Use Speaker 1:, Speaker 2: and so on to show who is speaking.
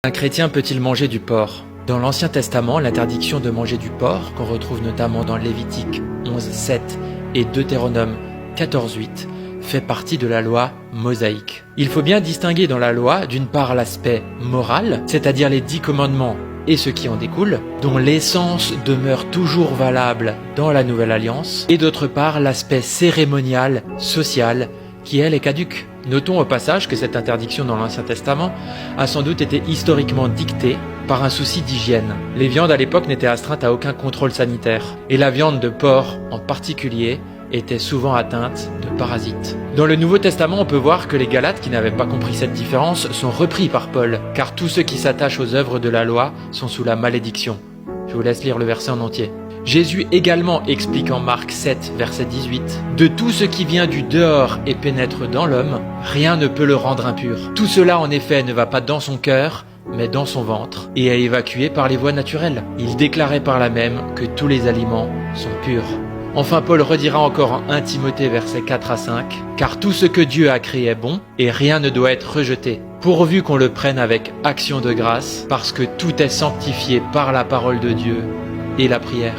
Speaker 1: Un chrétien peut-il manger du porc? Dans l'Ancien Testament, l'interdiction de manger du porc, qu'on retrouve notamment dans Lévitique 11:7 et Deutéronome 14:8, fait partie de la loi mosaïque. Il faut bien distinguer dans la loi, d'une part l'aspect moral, c'est-à-dire les 10 commandements et ce qui en découle, dont l'essence demeure toujours valable dans la Nouvelle Alliance, et d'autre part l'aspect cérémonial, social, qui elle est caduque. Notons au passage que cette interdiction dans l'Ancien Testament a sans doute été historiquement dictée par un souci d'hygiène. Les viandes à l'époque n'étaient astreintes à aucun contrôle sanitaire, et la viande de porc en particulier était souvent atteinte de parasites. Dans le Nouveau Testament, on peut voir que les Galates qui n'avaient pas compris cette différence sont repris par Paul, car tous ceux qui s'attachent aux œuvres de la loi sont sous la malédiction. Je vous laisse lire le verset en entier. Jésus également explique en Marc 7, verset 18, « De tout ce qui vient du dehors et pénètre dans l'homme, rien ne peut le rendre impur. Tout cela en effet ne va pas dans son cœur, mais dans son ventre, et est évacué par les voies naturelles. » Il déclarait par là même que tous les aliments sont purs. Enfin, Paul redira encore en 1 Timothée verset 4 à 5, « Car tout ce que Dieu a créé est bon, et rien ne doit être rejeté, pourvu qu'on le prenne avec action de grâce, parce que tout est sanctifié par la parole de Dieu et la prière. »